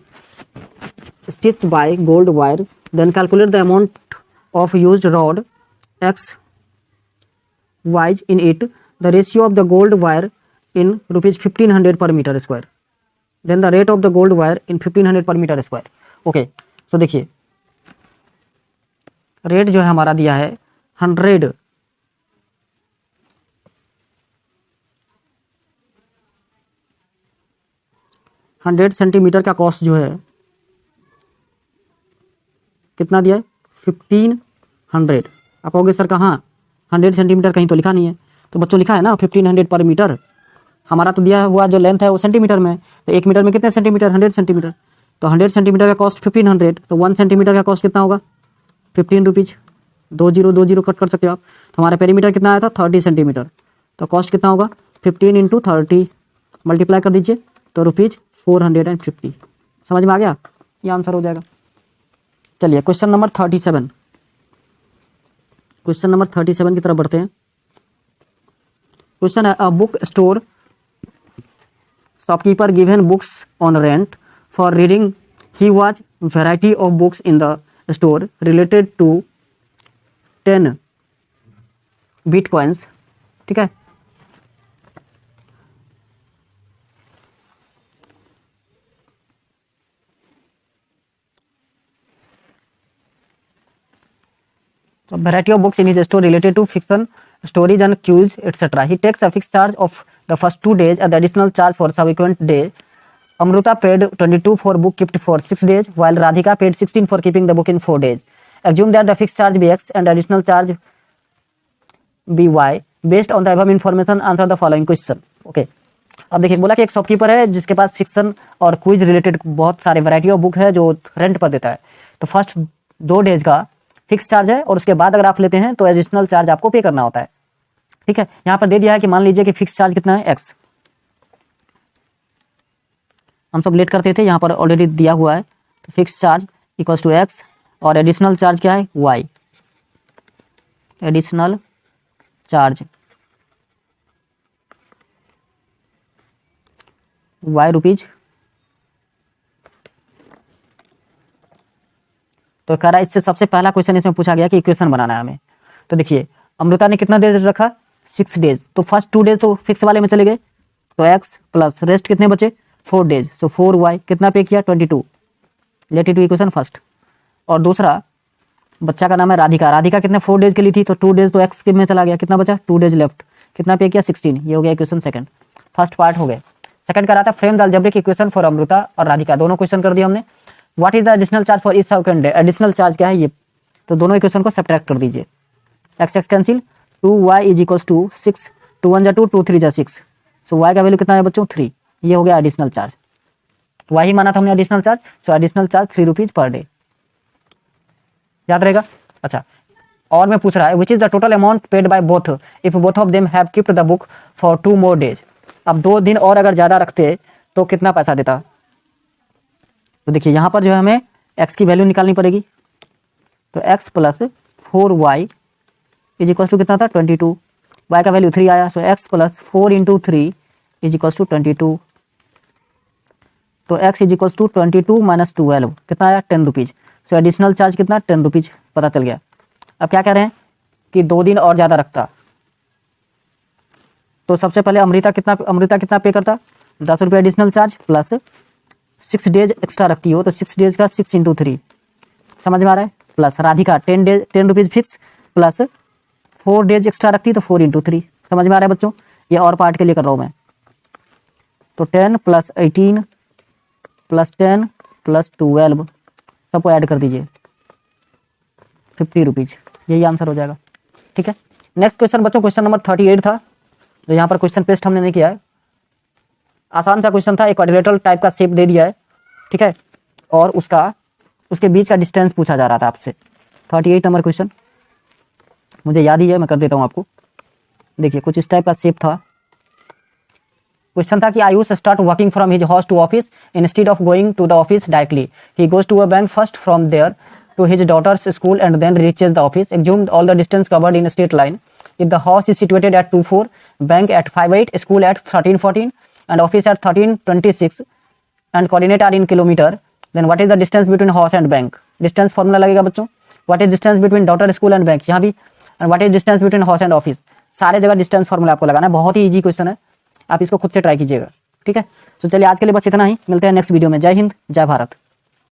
stitched by gold wire then calculate the amount of used rod x wise in it, the ratio of the gold wire in ₹1500 per metre square, then the rate of the gold wire in 1500 per metre square. Okay, सो देखिए rate जो है हमारा दिया है 100 centimetre का cost जो है कितना दिया है 1500। आप कहोगे सर कहाँ 100 सेंटीमीटर कहीं तो लिखा नहीं है, तो बच्चों लिखा है ना 1500 पर मीटर। हमारा तो दिया हुआ जो लेंथ है वो सेंटीमीटर में है, तो 1 मीटर में कितने सेंटीमीटर 100 सेंटीमीटर, तो 100 सेंटीमीटर का कॉस्ट 1500, तो 1 सेंटीमीटर का कॉस्ट कितना होगा 15 रुपीज़। 20 कट कर सकते हो आप। तो हमारा पेरीमीटर कितना आया था 30 सेंटीमीटर, तो कॉस्ट कितना होगा 15 × 30 मल्टीप्लाई कर दीजिए तो ₹450। समझ में आ गया, ये आंसर हो जाएगा। चलिए क्वेश्चन नंबर 37, क्वेश्चन नंबर 37 की तरफ बढ़ते हैं। क्वेश्चन है a book store shopkeeper given books on rent for reading, he was variety of books in the store related to 10 bitcoins. ठीक है, variety of books in his store related to fiction, stories and cues, etc. He takes a fixed charge of the first 2 days and the additional charge for subsequent day. Amruta paid 22 for book kept for 6 days, while Radhika paid 16 for keeping the book in 4 days. Assume that the fixed charge be X and additional charge be Y. Based on the above information, answer the following question. Okay. अब देखिए बोला कि एक shopkeeper है जिसके पास fiction और quiz related बहुत सारे वैरायटी ऑफ बुक है जो रेंट पर देता है। तो फर्स्ट 2 डेज का फिक्स चार्ज है और उसके बाद अगर आप लेते हैं तो एडिशनल चार्ज आपको पे करना होता है। ठीक है, यहां पर दे दिया है कि मान लीजिए कि फिक्स चार्ज कितना है एक्स, हम सब लेट करते थे, यहां पर ऑलरेडी दिया हुआ है, तो fix charge equals to X और एडिशनल चार्ज क्या है Y, additional charge Y rupees. तो कह रहा है इससे सबसे पहला क्वेश्चन इसमें पूछा गया कि इक्वेशन बनाना है हमें। तो देखिए अमृता ने कितना डेज रखा 6 डेज, तो फर्स्ट 2 डेज तो फिक्स वाले में चले गए, तो एक्स प्लस रेस्ट कितने बचे 4 डेज, सो 4y कितना पे किया 22। Let it equation first. और दूसरा बच्चा का नाम है राधिका, राधिका कितने 4 डेज के लिए थी, तो 2 डेज तो एक्स में चला गया, कितना बचा 2 डेज लेफ्ट, कितना पे किया 16। ये हो गया इक्वेशन सेकंड, फर्स्ट पार्ट हो गया। सेकंड करा था frame the algebraic equation for Amrita और राधिका, दोनों क्वेश्चन कर दिया हमने। What is the additional charge for each second day, additional charge क्या है ये, तो दोनों इक्वेशन को सब्ट्रैक्ट कर दीजिए, X X cancel, 2y is equals to 6, 2 1 जा 2, 2 3 जा 6, सो y का वैल्यू कितना है बच्चों 3। ये हो गया एडिशनल चार्ज, y ही माना था हमने एडिशनल चार्ज, सो additional charge 3 rupees per day, याद रहेगा। अच्छा, और मैं पूछ रहा है which is the total amount paid by both if both of them have kept the book for 2 more days. अब 2 दिन और अगर ज्यादा रखते तो कितना पैसा देता, तो देखिए यहाँ पर जो है हमें x की वैल्यू निकालनी पड़ेगी, तो x plus 4y is equal to कितना था 22, y का वैल्यू 3 आया, so x plus 4 into 3 is equal to 22, तो x is equal to 22 minus 12 कितना आया 10 रुपीज, सो एडिशनल चार्ज कितना 10 रुपीज पता चल गया। अब क्या कह रहे हैं कि 2 दिन और ज़्यादा रखता, तो सबसे पहले अमृता कितना पे करता 10 रुपये additional charge plus 6 days extra रखती हो तो 6 डेज का 6 इंटू 3, समझ में आ रहा है, plus Radhika 10 rupees fix plus 4 days extra रखती तो 4 इंटू 3, समझ में आ रहा है बच्चों। ये और पार्ट के लिए कर रहा हूँ मैं, तो 10 प्लस 18 प्लस 10 प्लस 12 सबको ऐड कर दीजिए 50 रुपीज़, यही आंसर हो जाएगा। ठीक है, नेक्स्ट क्वेश्चन बच्चों क्वेश्चन नंबर 38 था, तो यहाँ पर क्वेश्चन पेस्ट हमने नहीं किया है, आसान सा क्वेश्चन था, एक क्वाड्रिलेटरल टाइप का शेप दे दिया है, ठीक है, और उसका उसके बीच का डिस्टेंस पूछा जा रहा था आपसे। 38 नंबर क्वेश्चन मुझे याद ही है, मैं कर देता हूँ आपको। देखिए कुछ इस टाइप का शेप था। क्वेश्चन था कि Ayush start working from his house to office instead of going to the office directly, he goes to a bank first, from there to his daughter's school and then reaches the office. Assume all the distance covered in a straight line. If the house is situated at 24, bank at 58, school at 1314 and office at 1326 and coordinate are in kilometer, then what is the distance between house and bank? Distance formula लगेगा बच्चों। What is distance between daughter school and bank? यहाँ भी। and what is distance between house and office? सारे जगह distance formula आपको लगाना है। बहुत ही इजी क्वेश्चन है, आप इसको खुद से ट्राई कीजिएगा। ठीक है, तो चलिए आज के लिए बस इतना ही, मिलते हैं नेक्स्ट वीडियो में। जय हिंद, जय भारत।